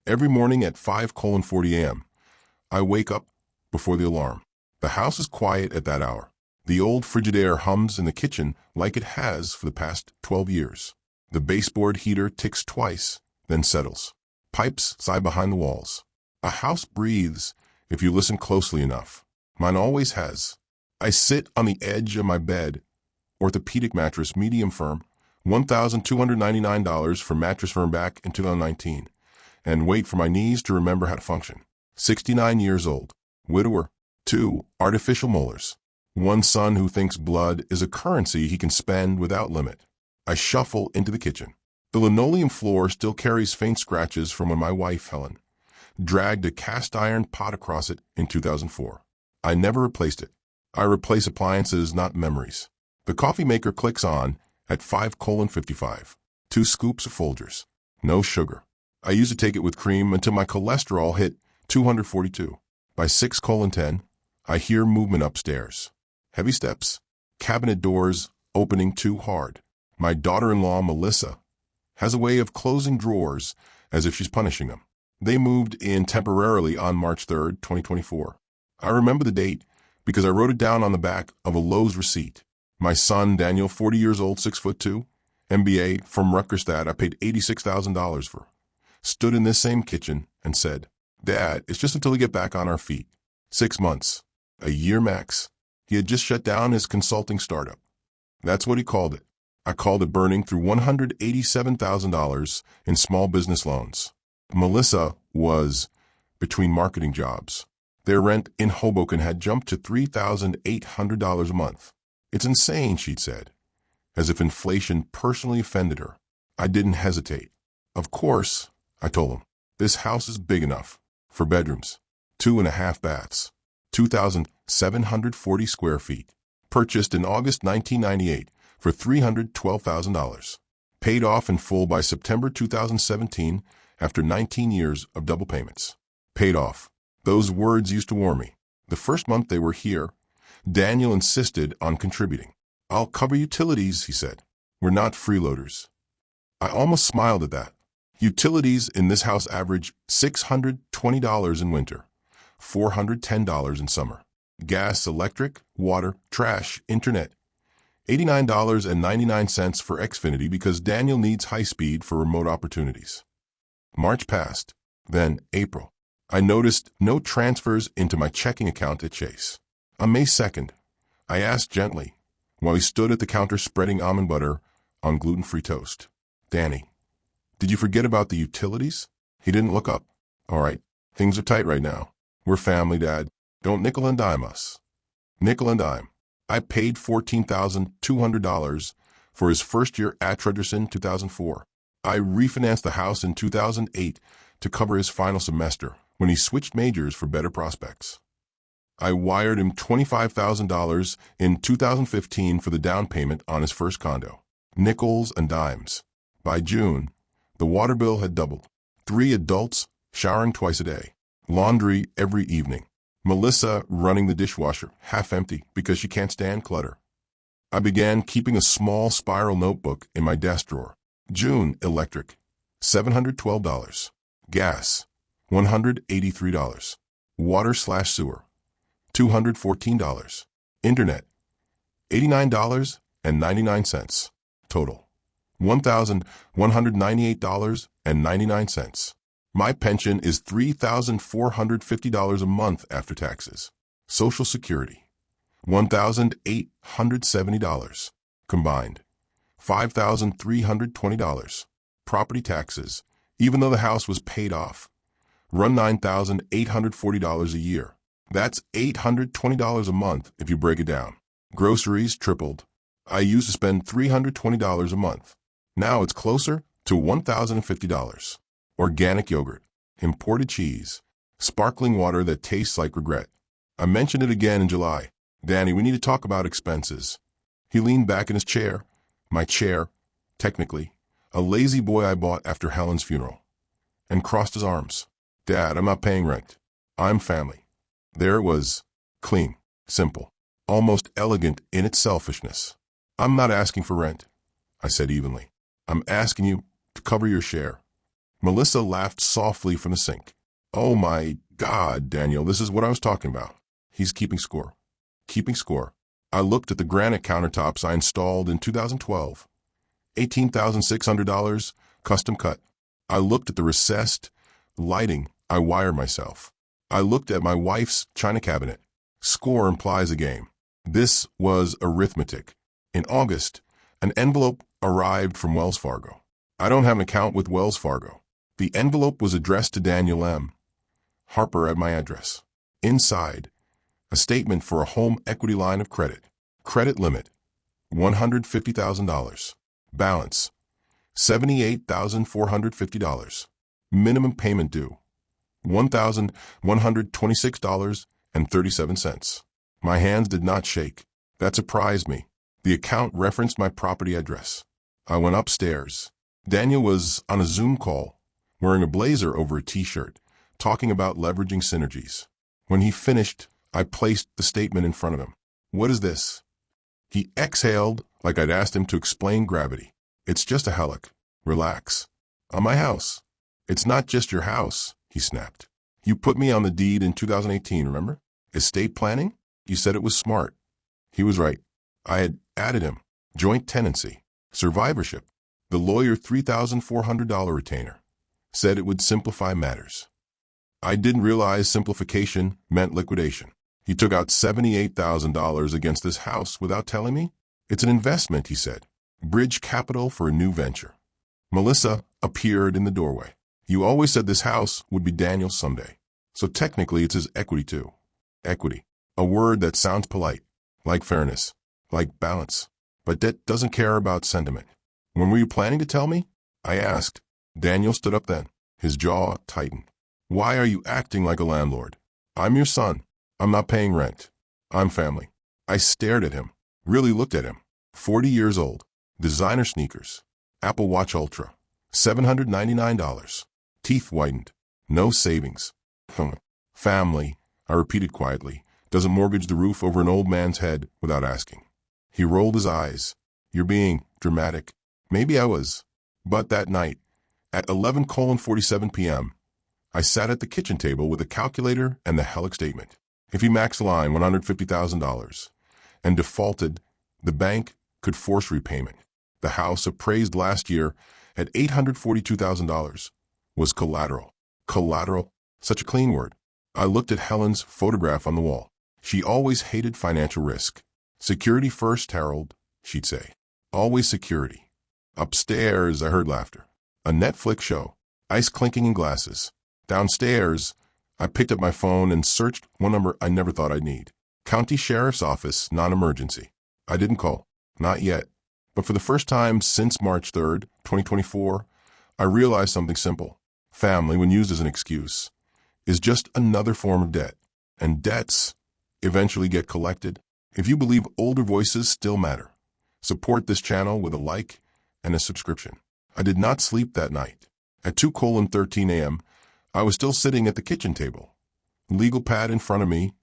Every morning at 5:40 a.m., I wake up before the alarm. The house is quiet at that hour. The old Frigidaire hums in the kitchen like it has for the past 12 years. The baseboard heater ticks twice, then settles. Pipes sigh behind the walls. A house breathes if you listen closely enough. Mine always has. I sit on the edge of my bed, orthopedic mattress, medium firm, $1,299 for Mattress Firm back in 2019, and wait for my knees to remember how to function. 69 years old, widower, 2 artificial molars, 1 son who thinks blood is a currency he can spend without limit. I shuffle into the kitchen. The linoleum floor still carries faint scratches from when my wife, Helen, dragged a cast-iron pot across it in 2004. I never replaced it. I replace appliances, not memories. The coffee maker clicks on at 5:55. 2 scoops of Folgers. No sugar. I used to take it with cream until my cholesterol hit 242. By 6:10, I hear movement upstairs. Heavy steps. Cabinet doors opening too hard. My daughter-in-law, Melissa, has a way of closing drawers as if she's punishing them. They moved in temporarily on March 3rd, 2024. I remember the date because I wrote it down on the back of a Lowe's receipt. My son, Daniel, 40 years old, 6'2", MBA from Rutgers that I paid $86,000 for, stood in this same kitchen and said, "Dad, it's just until we get back on our feet." 6 months, a year max. He had just shut down his consulting startup. That's what he called it. I called it burning through $187,000 in small business loans. Melissa was between marketing jobs. Their rent in Hoboken had jumped to $3,800 a month. "It's insane," she'd said, as if inflation personally offended her. I didn't hesitate. "Of course," I told him, "this house is big enough for bedrooms. 2.5 baths, 2,740 square feet. Purchased in August 1998 for $312,000. Paid off in full by September 2017 after 19 years of double payments. Paid off." Those words used to warm me. The first month they were here, Daniel insisted on contributing. "I'll cover utilities," he said. "We're not freeloaders." I almost smiled at that. Utilities in this house average $620 in winter, $410 in summer. Gas, electric, water, trash, internet. $89.99 for Xfinity because Daniel needs high speed for remote opportunities. March passed. Then April. I noticed no transfers into my checking account at Chase. On May 2nd, I asked gently, while he stood at the counter spreading almond butter on gluten-free toast, "Danny, did you forget about the utilities?" He didn't look up. "All right, things are tight right now. We're family, Dad. Don't nickel and dime us." Nickel and dime. I paid $14,200 for his first year at Trudgerson in 2004. I refinanced the house in 2008 to cover his final semester when he switched majors for better prospects. I wired him $25,000 in 2015 for the down payment on his first condo. Nickels and dimes. By June, the water bill had doubled. 3 adults showering twice a day. Laundry every evening. Melissa running the dishwasher, half empty because she can't stand clutter. I began keeping a small spiral notebook in my desk drawer. June, electric, $712. Gas, $183. Water/sewer, $214. Internet, $89.99. Total, $1,198.99. My pension is $3,450 a month after taxes. Social Security, $1,870. Combined, $5,320. Property taxes, even though the house was paid off, run $9,840 a year. That's $820 a month if you break it down. Groceries tripled. I used to spend $320 a month. Now it's closer to $1,050. Organic yogurt, imported cheese, sparkling water that tastes like regret. I mentioned it again in July. "Danny, we need to talk about expenses." He leaned back in his chair. My chair, technically, a lazy boy I bought after Helen's funeral, and crossed his arms. "Dad, I'm not paying rent. I'm family." There it was, clean, simple, almost elegant in its selfishness. "I'm not asking for rent," I said evenly. "I'm asking you to cover your share." Melissa laughed softly from the sink. Oh my God, Daniel, this is what I was talking about. He's keeping score. Keeping score. I looked at the granite countertops I installed in 2012. $18,600, custom cut. I looked at the recessed lighting I wired myself. I looked at my wife's china cabinet. Score implies a game. This was arithmetic. In August, an envelope arrived from Wells Fargo. I don't have an account with Wells Fargo. The envelope was addressed to Daniel M. Harper at my address. Inside, a statement for a home equity line of credit. Credit limit, $150,000. Balance, $78,450. Minimum payment due, $1,126.37. My hands did not shake. That surprised me. The account referenced my property address. I went upstairs. Daniel was on a Zoom call, wearing a blazer over a t-shirt, talking about leveraging synergies. When he finished, I placed the statement in front of him. What is this? He exhaled like I'd asked him to explain gravity. It's just a helic. Relax. On my house. It's not just your house, he snapped. You put me on the deed in 2018, remember? Estate planning? You said it was smart. He was right. I had added him. Joint tenancy. Survivorship. The lawyer $3,400 retainer. Said it would simplify matters. I didn't realize simplification meant liquidation. He took out $78,000 against this house without telling me. It's an investment, he said. Bridge capital for a new venture. Melissa appeared in the doorway. You always said this house would be Daniel's someday. So technically it's his equity too. Equity. A word that sounds polite. Like fairness. Like balance. But that doesn't care about sentiment. When were you planning to tell me? I asked. Daniel stood up then. His jaw tightened. Why are you acting like a landlord? I'm your son. I'm not paying rent. I'm family. I stared at him. Really looked at him. 40 years old. Designer sneakers. Apple Watch Ultra. $799. Teeth whitened. No savings. Family, I repeated quietly, doesn't mortgage the roof over an old man's head without asking. He rolled his eyes. You're being dramatic. Maybe I was. But that night, at 11:47 p.m., I sat at the kitchen table with a calculator and the helic statement. If he maxed the line $150,000 and defaulted, the bank could force repayment. The house, appraised last year at $842,000, was collateral. Collateral? Such a clean word. I looked at Helen's photograph on the wall. She always hated financial risk. Security first, Harold, she'd say. Always security. Upstairs, I heard laughter. A Netflix show. Ice clinking in glasses. Downstairs, I picked up my phone and searched one number I never thought I'd need. County Sheriff's Office, non-emergency. I didn't call. Not yet. But for the first time since March 3rd, 2024, I realized something simple. Family, when used as an excuse, is just another form of debt. And debts eventually get collected. If you believe older voices still matter, support this channel with a like and a subscription. I did not sleep that night. At 2:13 a.m., I was still sitting at the kitchen table. Legal pad in front of me,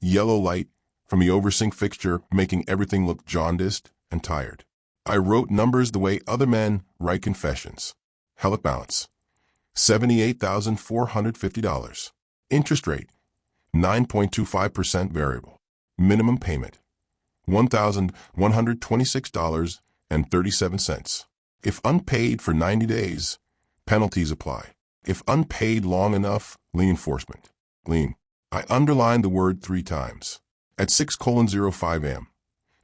yellow light from the oversing fixture making everything look jaundiced and tired. I wrote numbers the way other men write confessions. Helic balance, $78,450. Interest rate, 9.25% variable. Minimum payment, $1,126.37. If unpaid for 90 days, penalties apply. If unpaid long enough, lien enforcement. Lien. I underlined the word 3 times. At 6:05 a.m.,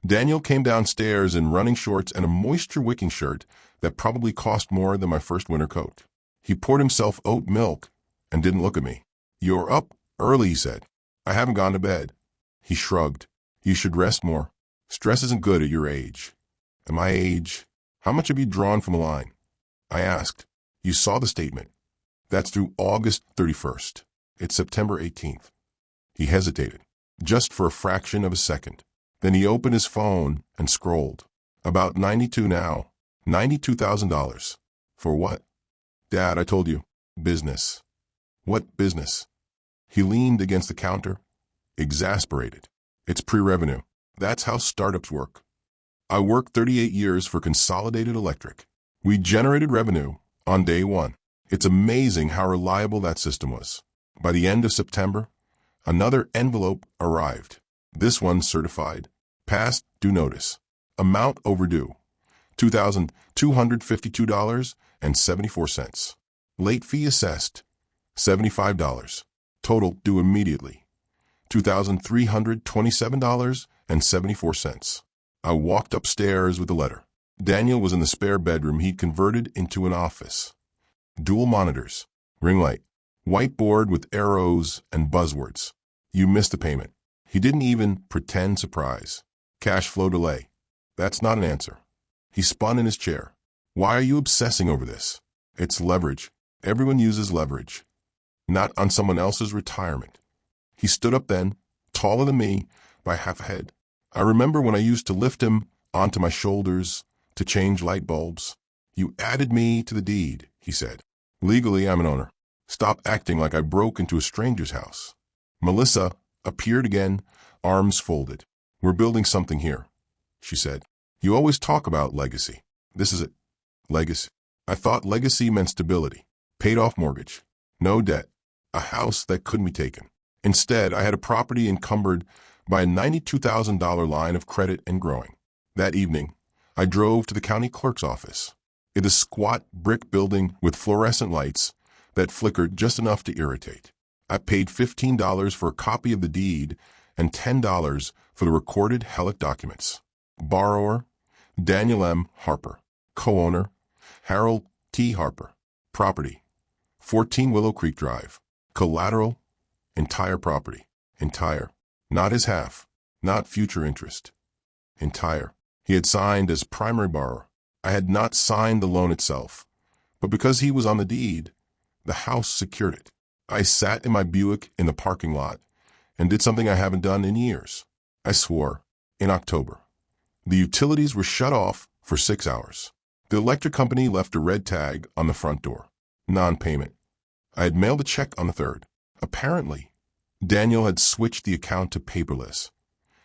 Daniel came downstairs in running shorts and a moisture-wicking shirt that probably cost more than my first winter coat. He poured himself oat milk and didn't look at me. You're up early, he said. I haven't gone to bed. He shrugged. You should rest more. Stress isn't good at your age. At my age, how much have you drawn from a line? I asked. You saw the statement. That's through August 31st. It's September 18th. He hesitated, just for a fraction of a second. Then he opened his phone and scrolled. About 92 now. $92,000. For what? Dad, I told you. Business. What business? He leaned against the counter, exasperated. It's pre-revenue. That's how startups work. I worked 38 years for Consolidated Electric. We generated revenue on day 1. It's amazing how reliable that system was. By the end of September, another envelope arrived. This one certified. Past due notice. Amount overdue. $2,252.74. Late fee assessed. $75. Total due immediately. $2,327.74. I walked upstairs with the letter. Daniel was in the spare bedroom he'd converted into an office. Dual monitors. Ring light. Whiteboard with arrows and buzzwords. You missed the payment. He didn't even pretend surprise. Cash flow delay. That's not an answer. He spun in his chair. Why are you obsessing over this? It's leverage. Everyone uses leverage. Not on someone else's retirement. He stood up then, taller than me by half a head. I remember when I used to lift him onto my shoulders to change light bulbs. You added me to the deed, he said. Legally, I'm an owner. Stop acting like I broke into a stranger's house. Melissa appeared again, arms folded. We're building something here, she said. You always talk about legacy. This is it. Legacy. I thought legacy meant stability. Paid off mortgage. No debt. A house that couldn't be taken. Instead, I had a property encumbered by a $92,000 line of credit and growing. That evening, I drove to the county clerk's office. It is a squat brick building with fluorescent lights that flickered just enough to irritate. I paid $15 for a copy of the deed and $10 for the recorded HELOC documents. Borrower, Daniel M. Harper. Co-owner, Harold T. Harper. Property, 14 Willow Creek Drive. Collateral, entire property. Entire. Not his half. Not future interest. Entire. He had signed as primary borrower. I had not signed the loan itself, but because he was on the deed, the house secured it. I sat in my Buick in the parking lot and did something I haven't done in years. I swore. In October. The utilities were shut off for 6 hours. The electric company left a red tag on the front door. Non-payment. I had mailed a check on the 3rd. Apparently, Daniel had switched the account to paperless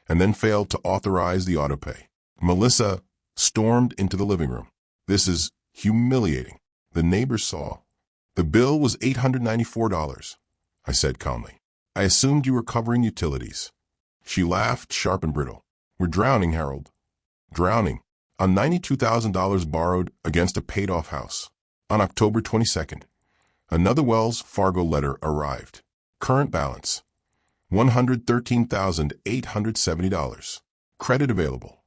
and then failed to authorize the autopay. Melissa stormed into the living room. This is humiliating. The neighbors saw. The bill was $894, I said calmly. I assumed you were covering utilities. She laughed, sharp and brittle. We're drowning, Harold. Drowning. On $92,000 borrowed against a paid-off house. On October 22nd, another Wells Fargo letter arrived. Current balance, $113,870. Credit available,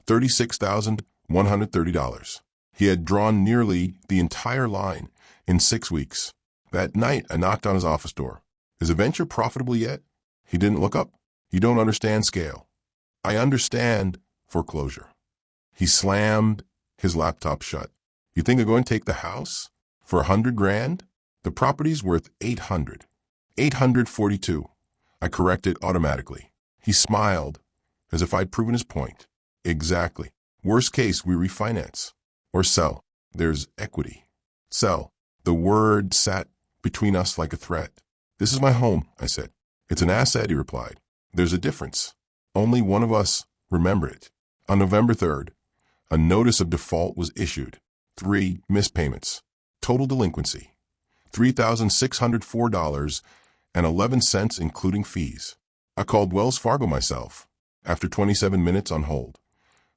$36,130. He had drawn nearly the entire line in 6 weeks. That night, I knocked on his office door. Is the venture profitable yet? He didn't look up. You don't understand scale. I understand foreclosure. He slammed his laptop shut. You think they're going to take the house for $100,000? The property's worth $800. $842. I corrected automatically. He smiled, as if I'd proven his point. Exactly. Worst case, we refinance. Or sell. There's equity. Sell. The word sat between us like a threat. This is my home, I said. It's an asset, he replied. There's a difference. Only one of us remember it. On November 3rd, a notice of default was issued. 3 missed payments. Total delinquency, $3,604.11 including fees. I called Wells Fargo myself. After 27 minutes on hold,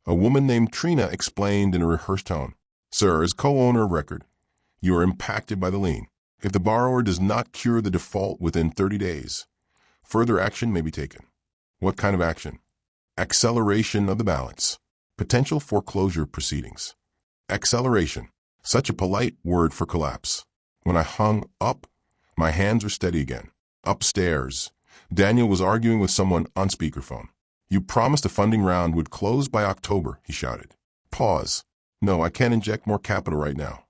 a woman named Trina explained in a rehearsed tone, Sir, as co-owner of record, you are impacted by the lien. If the borrower does not cure the default within 30 days, further action may be taken. What kind of action? Acceleration of the balance. Potential foreclosure proceedings. Acceleration. Such a polite word for collapse. When I hung up, my hands were steady again. Upstairs, Daniel was arguing with someone on speakerphone. You promised a funding round would close by October, he shouted. Pause. No, I can't inject more capital right now.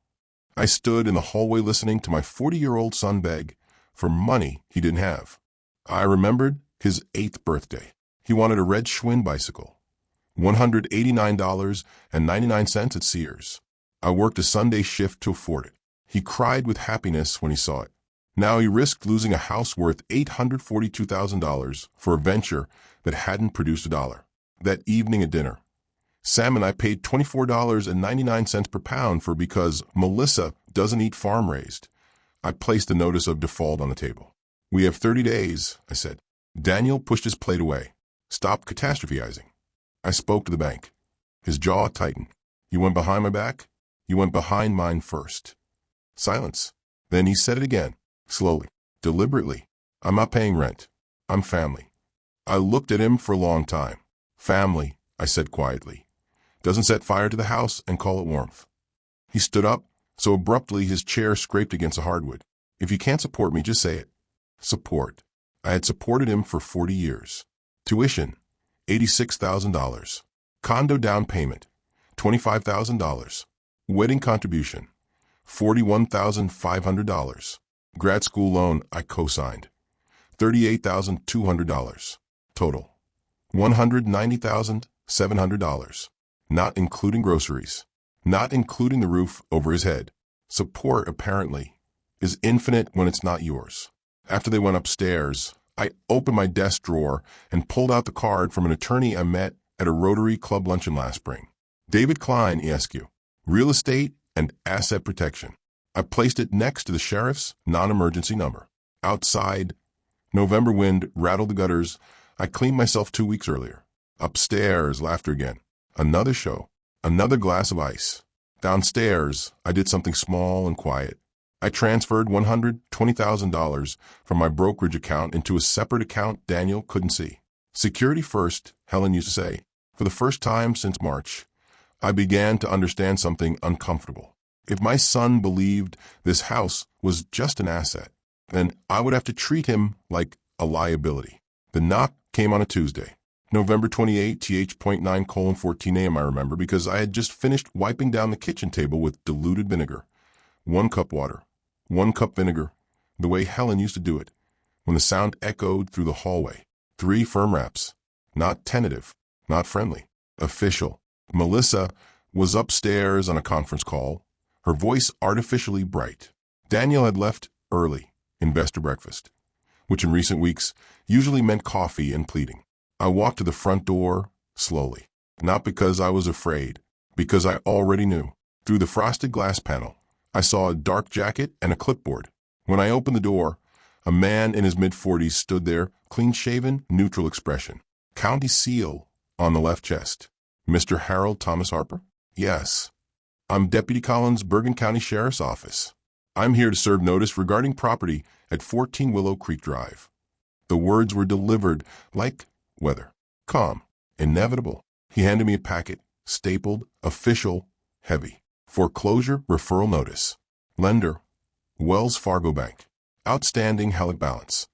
I stood in the hallway listening to my 40-year-old son beg for money he didn't have. I remembered his 8th birthday. He wanted a red Schwinn bicycle. $189.99 at Sears. I worked a Sunday shift to afford it. He cried with happiness when he saw it. Now he risked losing a house worth $842,000 for a venture that hadn't produced a dollar. That evening at dinner, Sam and I paid $24.99 per pound for because Melissa doesn't eat farm-raised. I placed the notice of default on the table. We have 30 days, I said. Daniel pushed his plate away. Stop catastrophizing. I spoke to the bank. His jaw tightened. You went behind my back? You went behind mine first. Silence. Then he said it again, slowly, deliberately. I'm not paying rent. I'm family. I looked at him for a long time. Family, I said quietly, doesn't set fire to the house and call it warmth. He stood up, so abruptly his chair scraped against the hardwood. If you can't support me, just say it. Support. I had supported him for 40 years. Tuition, $86,000. Condo down payment, $25,000. Wedding contribution, $41,500. Grad school loan I co-signed, $38,200. Total, $190,700. Not including groceries. Not including the roof over his head. Support, apparently, is infinite when it's not yours. After they went upstairs, I opened my desk drawer and pulled out the card from an attorney I met at a Rotary Club luncheon last spring. David Klein, ESQ. Real estate and asset protection. I placed it next to the sheriff's non-emergency number. Outside, November wind rattled the gutters. I cleaned myself 2 weeks earlier. Upstairs, laughter again. Another show. Another glass of ice. Downstairs, I did something small and quiet. I transferred $120,000 from my brokerage account into a separate account Daniel couldn't see. Security first, Helen used to say. For the first time since March, I began to understand something uncomfortable. If my son believed this house was just an asset, then I would have to treat him like a liability. The knock came on a Tuesday, November 28, th.9:14 a.m. I remember because I had just finished wiping down the kitchen table with diluted vinegar. 1 cup water, 1 cup vinegar, the way Helen used to do it, when the sound echoed through the hallway. 3 firm raps, not tentative, not friendly, official. Melissa was upstairs on a conference call, her voice artificially bright. Daniel had left early, investor breakfast, which in recent weeks usually meant coffee and pleading. I walked to the front door slowly, not because I was afraid, because I already knew. Through the frosted glass panel, I saw a dark jacket and a clipboard. When I opened the door, a man in his mid-40s stood there, clean-shaven, neutral expression. County seal on the left chest. Mr. Harold Thomas Harper? Yes. I'm Deputy Collins, Bergen County Sheriff's Office. I'm here to serve notice regarding property at 14 Willow Creek Drive. The words were delivered like weather. Calm. Inevitable. He handed me a packet, stapled, official, heavy. Foreclosure referral notice. Lender, Wells Fargo Bank. Outstanding Halleck balance,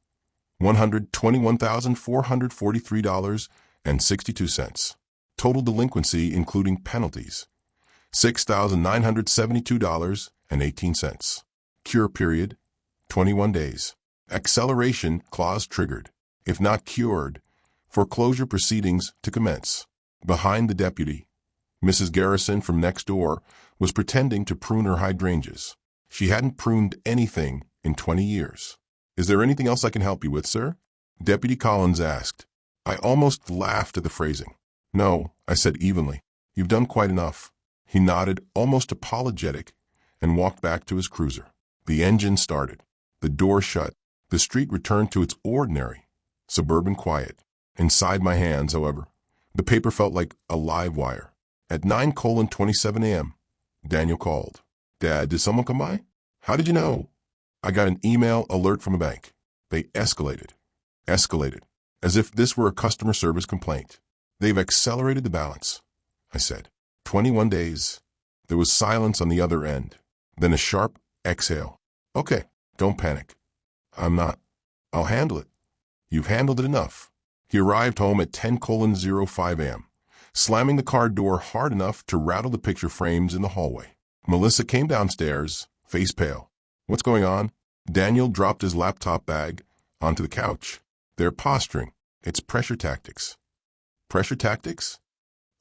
$121,443.62. Total delinquency, including penalties, $6,972.18. Cure period, 21 days. Acceleration clause triggered. If not cured, foreclosure proceedings to commence. Behind the deputy, Mrs. Garrison from next door was pretending to prune her hydrangeas. She hadn't pruned anything in 20 years. Is there anything else I can help you with, sir? Deputy Collins asked. I almost laughed at the phrasing. No, I said evenly. You've done quite enough. He nodded, almost apologetic, and walked back to his cruiser. The engine started. The door shut. The street returned to its ordinary, suburban quiet. Inside my hands, however, the paper felt like a live wire. At 9:27 a.m., Daniel called. Dad, did someone come by? How did you know? I got an email alert from a bank. They escalated, as if this were a customer service complaint. They've accelerated the balance, I said. 21 days. There was silence on the other end, then a sharp exhale. Okay, don't panic. I'm not. I'll handle it. You've handled it enough. He arrived home at 10:05 a.m., slamming the car door hard enough to rattle the picture frames in the hallway. Melissa came downstairs, face pale. What's going on? Daniel dropped his laptop bag onto the couch. They're posturing. It's pressure tactics. Pressure tactics?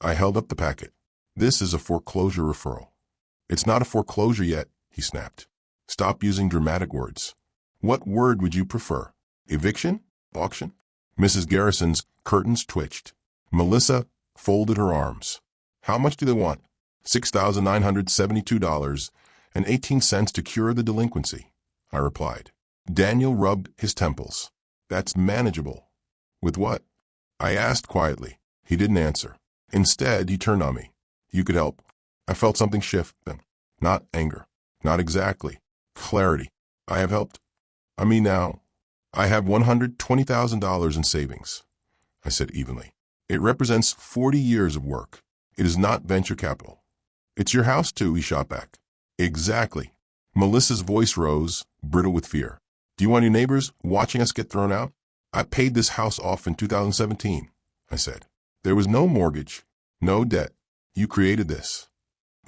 I held up the packet. This is a foreclosure referral. It's not a foreclosure yet, he snapped. Stop using dramatic words. What word would you prefer? Eviction? Auction? Mrs. Garrison's curtains twitched. Melissa folded her arms. How much do they want? $6,972 and 18 cents to cure the delinquency, I replied. Daniel rubbed his temples. That's manageable. With what? I asked quietly. He didn't answer. Instead, he turned on me. You could help. I felt something shift then. Not anger. Not exactly. Clarity. I have helped. I mean now, I have $120,000 in savings, I said evenly. It represents 40 years of work. It is not venture capital. It's your house too, he shot back. Exactly. Melissa's voice rose, brittle with fear. Do you want your neighbors watching us get thrown out? I paid this house off in 2017, I said. There was no mortgage, no debt. You created this.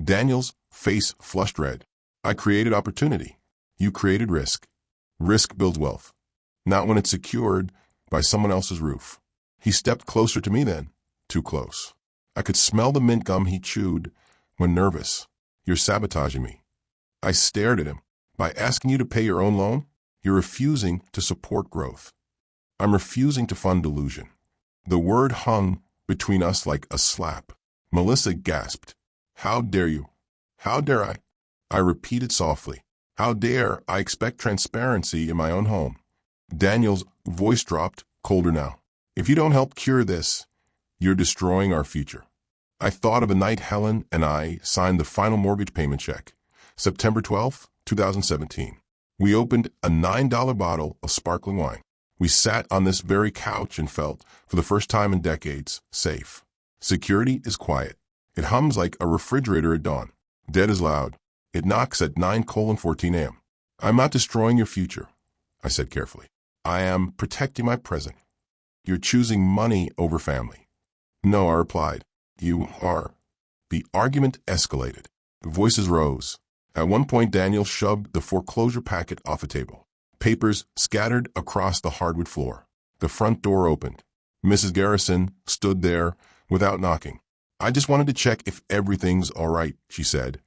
Daniel's face flushed red. I created opportunity. You created risk. Risk builds wealth. Not when it's secured by someone else's roof. He stepped closer to me then. Too close. I could smell the mint gum he chewed when nervous. You're sabotaging me. I stared at him. By asking you to pay your own loan, you're refusing to support growth. I'm refusing to fund delusion. The word hung between us like a slap. Melissa gasped. How dare you? How dare I? I repeated softly. How dare I expect transparency in my own home? Daniel's voice dropped, colder now. If you don't help cure this, you're destroying our future. I thought of the night Helen and I signed the final mortgage payment check, September 12th, 2017. We opened a $9 bottle of sparkling wine. We sat on this very couch and felt, for the first time in decades, safe. Security is quiet. It hums like a refrigerator at dawn. Dead is loud. It knocks at 9:14 a.m. I'm not destroying your future, I said carefully. I am protecting my present. You're choosing money over family. No, I replied. You are. The argument escalated. Voices rose. At one point, Daniel shoved the foreclosure packet off the table. Papers scattered across the hardwood floor. The front door opened. Mrs. Garrison stood there without knocking. I just wanted to check if everything's all right, she said,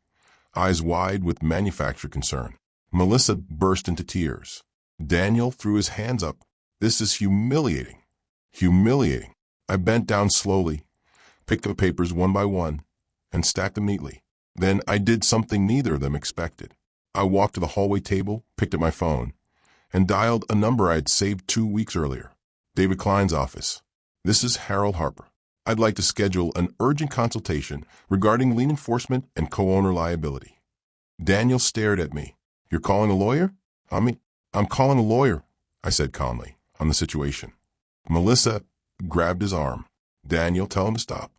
eyes wide with manufactured concern. Melissa burst into tears. Daniel threw his hands up. This is humiliating. Humiliating. I bent down slowly, picked up the papers one by one, and stacked them neatly. Then I did something neither of them expected. I walked to the hallway table, picked up my phone, and dialed a number I had saved 2 weeks earlier. David Klein's office. This is Harold Harper. I'd like to schedule an urgent consultation regarding lien enforcement and co-owner liability. Daniel stared at me. You're calling a lawyer? I'm calling a lawyer, I said calmly, on the situation. Melissa grabbed his arm. Daniel, tell him to stop.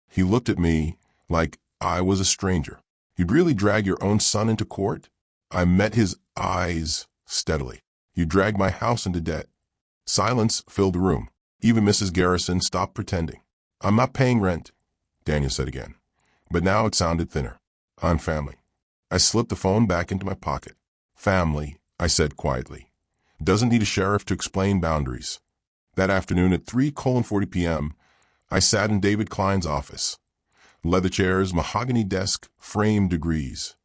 He looked at me like I was a stranger. You'd really drag your own son into court? I met his eyes steadily. You dragged my house into debt. Silence filled the room. Even Mrs. Garrison stopped pretending. I'm not paying rent, Daniel said again. But now it sounded thinner. I'm family. I slipped the phone back into my pocket. Family, I said quietly, doesn't need a sheriff to explain boundaries. That afternoon at 3:40 p.m., I sat in David Klein's office. Leather chairs, mahogany desk, framed degrees,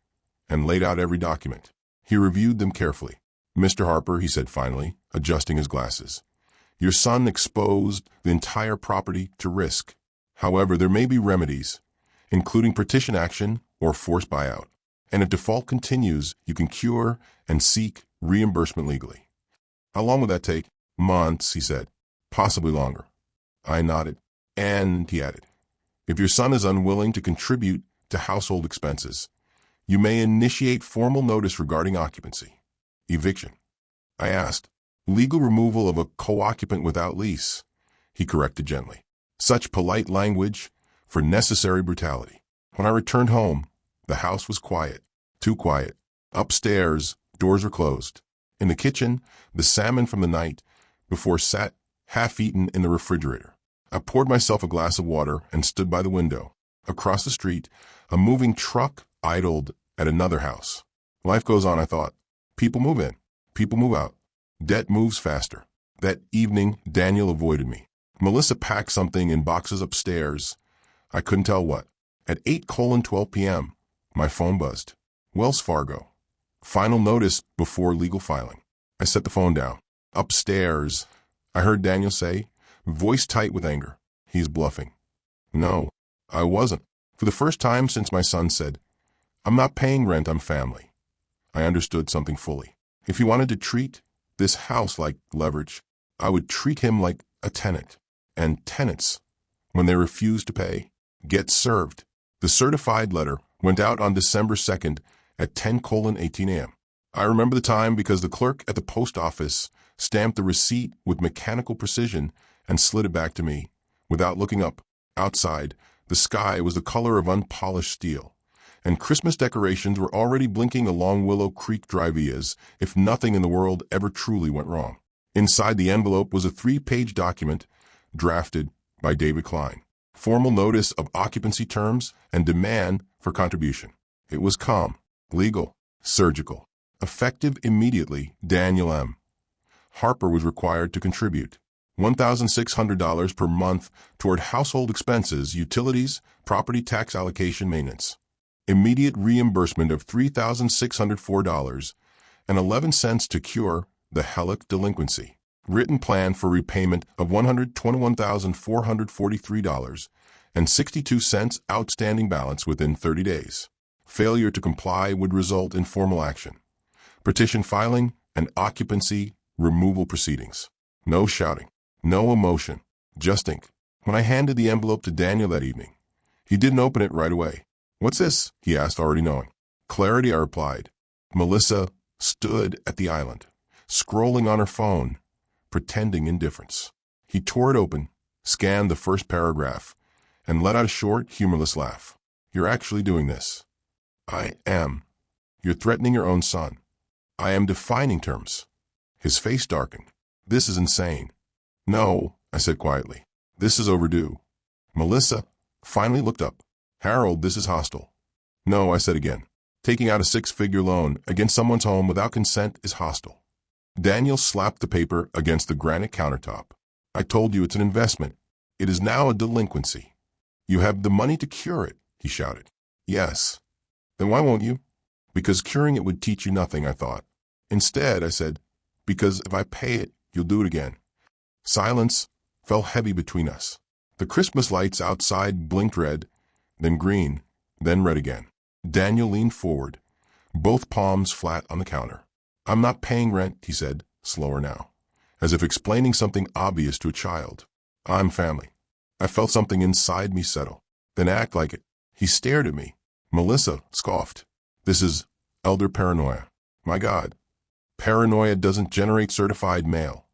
and laid out every document. He reviewed them carefully. Mr. Harper, he said finally, adjusting his glasses, your son exposed the entire property to risk. However, there may be remedies, including petition action or forced buyout. And if default continues, you can cure and seek reimbursement legally. How long will that take? Months, he said. Possibly longer. I nodded. And, he added, if your son is unwilling to contribute to household expenses, you may initiate formal notice regarding occupancy. Eviction. I asked. Legal removal of a co-occupant without lease, he corrected gently. Such polite language for necessary brutality. When I returned home, the house was quiet. Too quiet. Upstairs, doors were closed. In the kitchen, the salmon from the night before sat half-eaten in the refrigerator. I poured myself a glass of water and stood by the window. Across the street, a moving truck idled at another house. Life goes on, I thought. People move in. People move out. Debt moves faster. That evening, Daniel avoided me. Melissa packed something in boxes upstairs. I couldn't tell what. At 8:12 p.m., my phone buzzed. Wells Fargo. Final notice before legal filing. I set the phone down. Upstairs, I heard Daniel say, voice tight with anger, he's bluffing. No, I wasn't. For the first time since my son said, I'm not paying rent, I'm family. I understood something fully. If he wanted to treat this house like leverage, I would treat him like a tenant. And tenants, when they refuse to pay, get served. The certified letter went out on December 2nd at 10:18 a.m. I remember the time because the clerk at the post office stamped the receipt with mechanical precision and slid it back to me. Without looking up, outside, the sky was the color of unpolished steel, and Christmas decorations were already blinking along Willow Creek Drive as if nothing in the world ever truly went wrong. Inside the envelope was a 3-page document drafted by David Klein. Formal notice of occupancy terms and demand for contribution. It was calm, legal, surgical. Effective immediately, Daniel M. Harper was required to contribute $1,600 per month toward household expenses, utilities, property tax allocation, maintenance. Immediate reimbursement of $3,604.11 to cure the Hellick delinquency. Written plan for repayment of $121,443.62 outstanding balance within 30 days. Failure to comply would result in formal action. Petition filing and occupancy removal proceedings. No shouting, no emotion, just ink. When I handed the envelope to Daniel that evening, he didn't open it right away. "What's this?" he asked, already knowing. "Clarity," I replied. Melissa stood at the island, scrolling on her phone, pretending indifference. He tore it open, scanned the first paragraph, and let out a short, humorless laugh. "You're actually doing this." "I am." "You're threatening your own son." "I am defining terms." His face darkened. "This is insane." "No," I said quietly. "This is overdue." Melissa finally looked up. "Harold, this is hostile." "No," I said again. "Taking out a 6-figure loan against someone's home without consent is hostile." Daniel slapped the paper against the granite countertop. "I told you it's an investment. It is now a delinquency." "You have the money to cure it," he shouted. "Yes." "Then why won't you?" "Because curing it would teach you nothing," I thought. Instead, I said, "Because if I pay it, you'll do it again." Silence fell heavy between us. The Christmas lights outside blinked red, then green, then red again. Daniel leaned forward, both palms flat on the counter. "I'm not paying rent," he said, slower now, as if explaining something obvious to a child. "I'm family." I felt something inside me settle. "Then act like it." He stared at me. Melissa scoffed. "This is elder paranoia." "My God." "Paranoia doesn't generate certified mail,"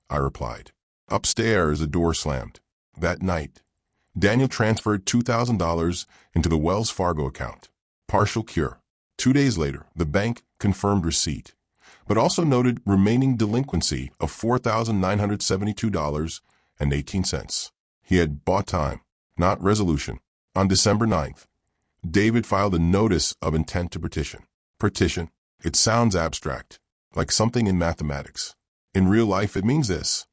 I replied. Upstairs, a door slammed. That night, Daniel transferred $2,000 into the Wells Fargo account. Partial cure. 2 days later, the bank confirmed receipt, but also noted remaining delinquency of $4,972.18. He had bought time, not resolution. On December 9th, David filed a notice of intent to petition. Petition. It sounds abstract, like something in mathematics. In real life, it means this.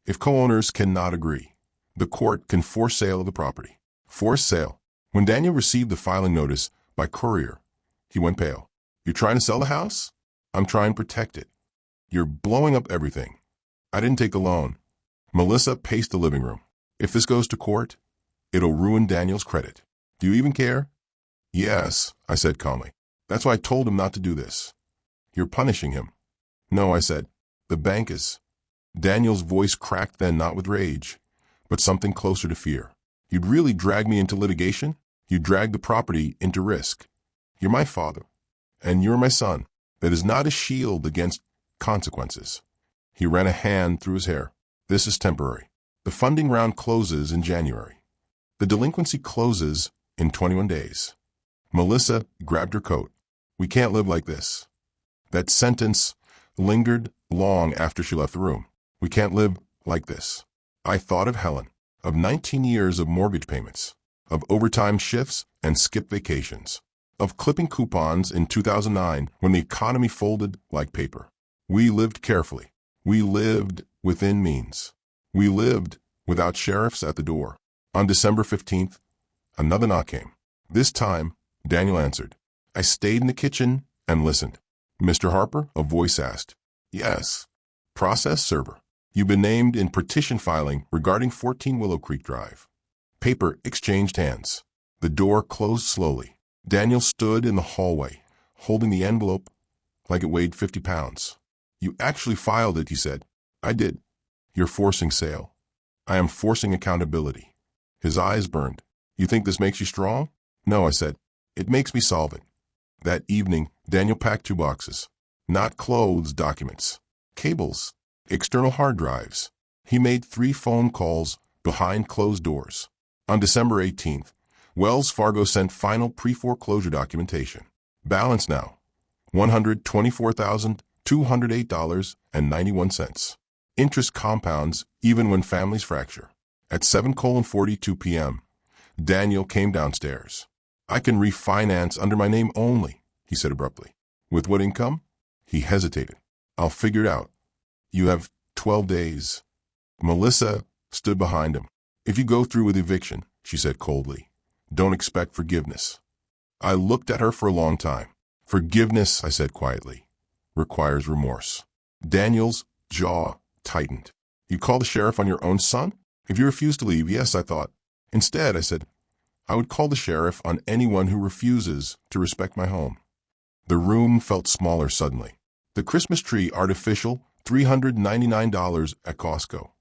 If co-owners cannot agree, the court can force sale of the property. Forced sale. When Daniel received the filing notice by courier, he went pale. "You're trying to sell the house?" "I'm trying to protect it." "You're blowing up everything." "I didn't take the loan." Melissa paced the living room. "If this goes to court, it'll ruin Daniel's credit. Do you even care?" "Yes," I said calmly. "That's why I told him not to do this." "You're punishing him." "No," I said. "The bank is." Daniel's voice cracked then, not with rage, but something closer to fear. "You'd really drag me into litigation? You'd drag the property into risk. You're my father, and you're my son. That is not a shield against consequences." He ran a hand through his hair. "This is temporary. The funding round closes in January. The delinquency closes in 21 days. Melissa grabbed her coat. "We can't live like this." That sentence lingered long after she left the room. "We can't live like this." I thought of Helen, of 19 years of mortgage payments, of overtime shifts and skipped vacations, of clipping coupons in 2009 when the economy folded like paper. We lived carefully. We lived within means. We lived without sheriffs at the door. On December 15th, another knock came. This time, Daniel answered. I stayed in the kitchen and listened. "Mr. Harper?" a voice asked. "Yes." "Process server. You've been named in petition filing regarding 14 Willow Creek Drive." Paper exchanged hands. The door closed slowly. Daniel stood in the hallway, holding the envelope like it weighed 50 pounds. "You actually filed it," he said. "I did." "You're forcing sale." "I am forcing accountability." His eyes burned. "You think this makes you strong?" "No," I said. "It makes me solvent." That evening, Daniel packed 2 boxes. Not clothes, documents. Cables. External hard drives. He made 3 phone calls behind closed doors. On December 18th, Wells Fargo sent final pre-foreclosure documentation. Balance now, $124,208.91. Interest compounds even when families fracture. At 7:42 p.m., Daniel came downstairs. "I can refinance under my name only," he said abruptly. "With what income?" He hesitated. "I'll figure it out. You have 12 days. Melissa stood behind him. "If you go through with eviction," she said coldly, "don't expect forgiveness." I looked at her for a long time. "Forgiveness," I said quietly, "requires remorse." Daniel's jaw tightened. "You call the sheriff on your own son?" "If you refuse to leave, yes," I thought. Instead, I said, "I would call the sheriff on anyone who refuses to respect my home." The room felt smaller suddenly. The Christmas tree, artificial, $399 at Costco,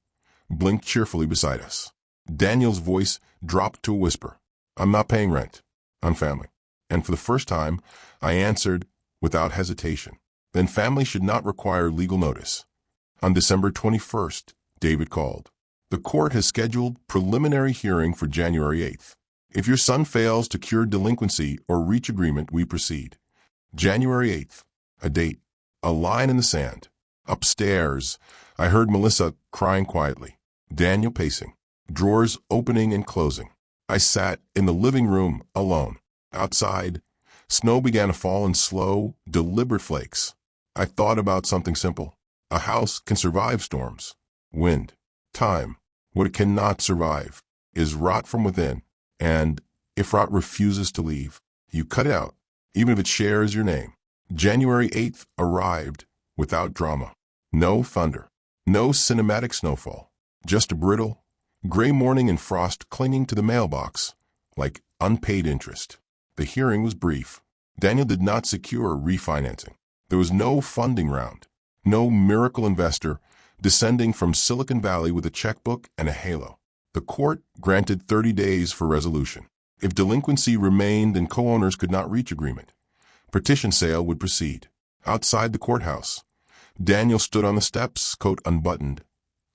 blinked cheerfully beside us. Daniel's voice dropped to a whisper. "I'm not paying rent. I'm family." And for the first time, I answered without hesitation. "Then family should not require legal notice." On December 21st, David called. "The court has scheduled preliminary hearing for January 8th. If your son fails to cure delinquency or reach agreement, we proceed." January 8th, a date, a line in the sand. Upstairs, I heard Melissa crying quietly, Daniel pacing, drawers opening and closing. I sat in the living room alone. Outside, snow began to fall in slow, deliberate flakes. I thought about something simple. A house can survive storms, wind, time. What it cannot survive is rot from within. And if rot refuses to leave, you cut it out, even if it shares your name. January 8th arrived without drama. No thunder, no cinematic snowfall, just a brittle, gray morning and frost clinging to the mailbox like unpaid interest. The hearing was brief. Daniel did not secure refinancing. There was no funding round, no miracle investor descending from Silicon Valley with a checkbook and a halo. The court granted 30 days for resolution. If delinquency remained and co-owners could not reach agreement, petition sale would proceed. Outside the courthouse, Daniel stood on the steps, coat unbuttoned,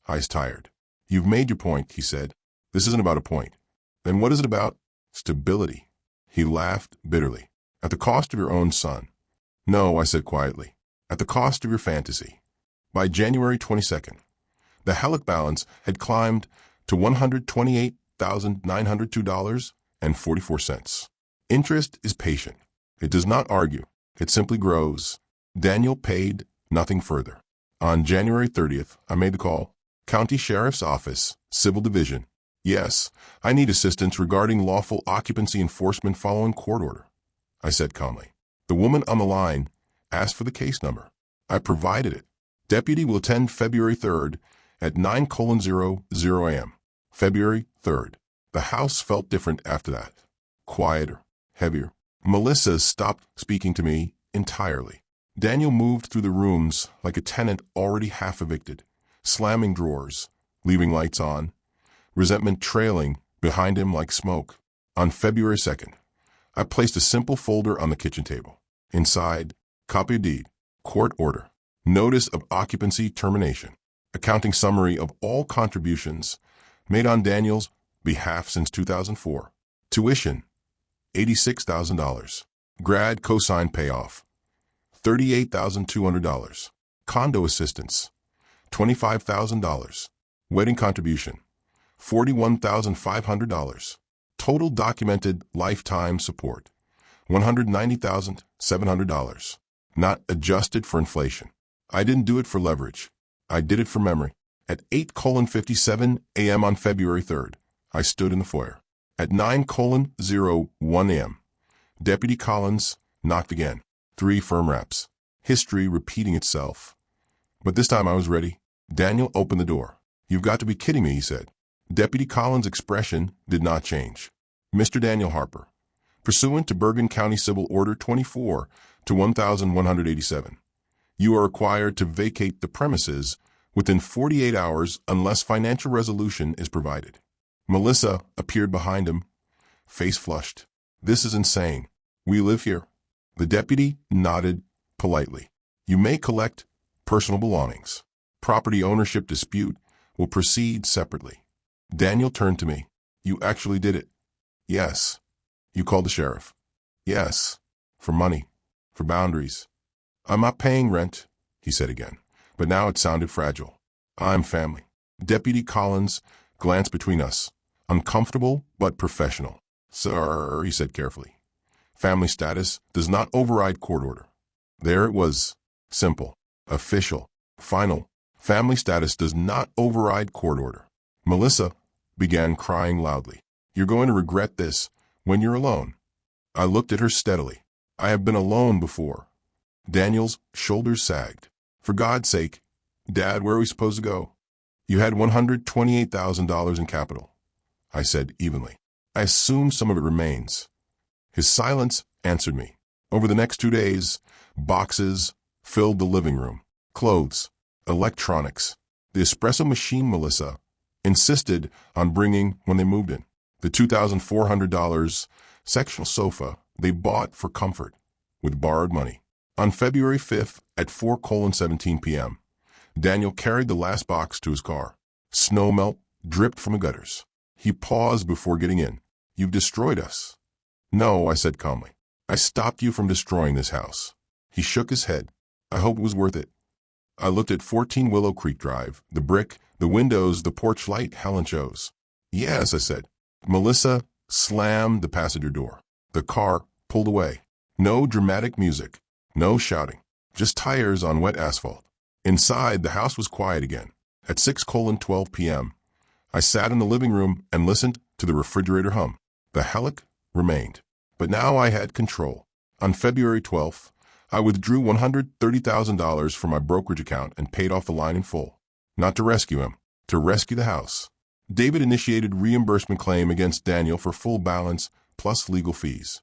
eyes tired. "You've made your point," he said. "This isn't about a point." "Then what is it about?" "Stability." He laughed bitterly. "At the cost of your own son." "No," I said quietly. "At the cost of your fantasy." By January 22nd, the Halleck balance had climbed to $128,902.44. Interest is patient. It does not argue. It simply grows. Daniel paid nothing further. On January 30th, I made the call. "County Sheriff's Office, Civil Division." "Yes, I need assistance regarding lawful occupancy enforcement following court order," I said calmly. The woman on the line asked for the case number. I provided it. "Deputy will attend February 3rd at 9:00 a.m. February 3rd. The house felt different after that. Quieter, heavier. Melissa stopped speaking to me entirely. Daniel moved through the rooms like a tenant already half evicted, slamming drawers, leaving lights on, resentment trailing behind him like smoke. On February 2nd, I placed a simple folder on the kitchen table. Inside, copy of deed, court order, notice of occupancy termination, accounting summary of all contributions made on Daniel's behalf since 2004. Tuition, $86,000. Grad cosign payoff, $38,200. Condo assistance, $25,000. Wedding contribution, $41,500. Total documented lifetime support, $190,700. Not adjusted for inflation. I didn't do it for leverage. I did it for memory. At 8:57 a.m. on February 3rd, I stood in the foyer. At 9:01 a.m., Deputy Collins knocked again. 3 firm raps. History repeating itself. But this time I was ready. Daniel opened the door. "You've got to be kidding me," he said. Deputy Collins' expression did not change. "Mr. Daniel Harper, Pursuant to Bergen County Civil Order 24 to 1187, you are required to vacate the premises within 48 hours unless financial resolution is provided. Melissa appeared behind him, face flushed. This is insane. We live here. The deputy nodded politely. You may collect personal belongings. Property ownership dispute will proceed separately. Daniel turned to me. You actually did it? Yes. You called the sheriff? Yes. For money. For boundaries. I'm not paying rent, he said again, but now it sounded fragile. I'm family. Deputy Collins glanced between us, uncomfortable but professional. Sir, he said carefully, family status does not override court order. There it was. Simple. Official. Final. Family status does not override court order. Melissa began crying loudly. You're going to regret this when you're alone. I looked at her steadily. I have been alone before. Daniel's shoulders sagged. For God's sake, Dad, where are we supposed to go? You had $128,000 in capital, I said evenly. I assume some of it remains. His silence answered me. Over the next 2 days, boxes filled the living room. Clothes, electronics, the espresso machine Melissa insisted on bringing when they moved in, the $2,400 sectional sofa they bought for comfort with borrowed money. On February 5th at 4:17 p.m., Daniel carried the last box to his car. Snow melt dripped from the gutters. He paused before getting in. You've destroyed us. No, I said calmly. I stopped you from destroying this house. He shook his head. I hope it was worth it. I looked at 14 Willow Creek Drive, the brick, the windows, the porch light Helen chose. Yes, I said. Melissa slammed the passenger door. The car pulled away. No dramatic music. No shouting. Just tires on wet asphalt. Inside, the house was quiet again. At 6:12 p.m., I sat in the living room and listened to the refrigerator hum. The helic remained. But now I had control. On February 12th, I withdrew $130,000 from my brokerage account and paid off the line in full. Not to rescue him, to rescue the house. David initiated reimbursement claim against Daniel for full balance plus legal fees.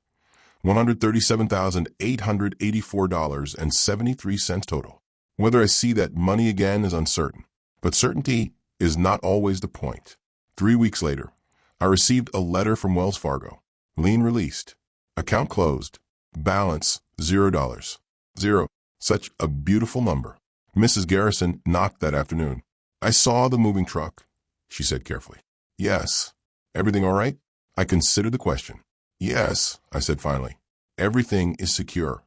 $137,884.73 total. Whether I see that money again is uncertain, but certainty is not always the point. 3 weeks later, I received a letter from Wells Fargo. Lien released. Account closed. Balance $0. Zero. Such a beautiful number. Mrs. Garrison knocked that afternoon. I saw the moving truck, she said carefully. Yes. Everything all right? I considered the question. Yes, I said finally. Everything is secure.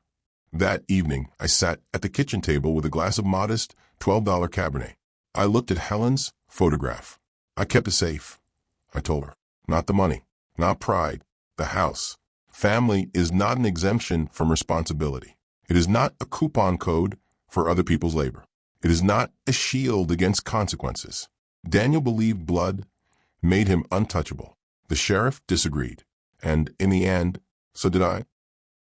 That evening, I sat at the kitchen table with a glass of modest $12 Cabernet. I looked at Helen's photograph. I kept it safe, I told her. Not the money, not pride, the house. Family is not an exemption from responsibility. It is not a coupon code for other people's labor. It is not a shield against consequences. Daniel believed blood made him untouchable. The sheriff disagreed. And in the end, so did I.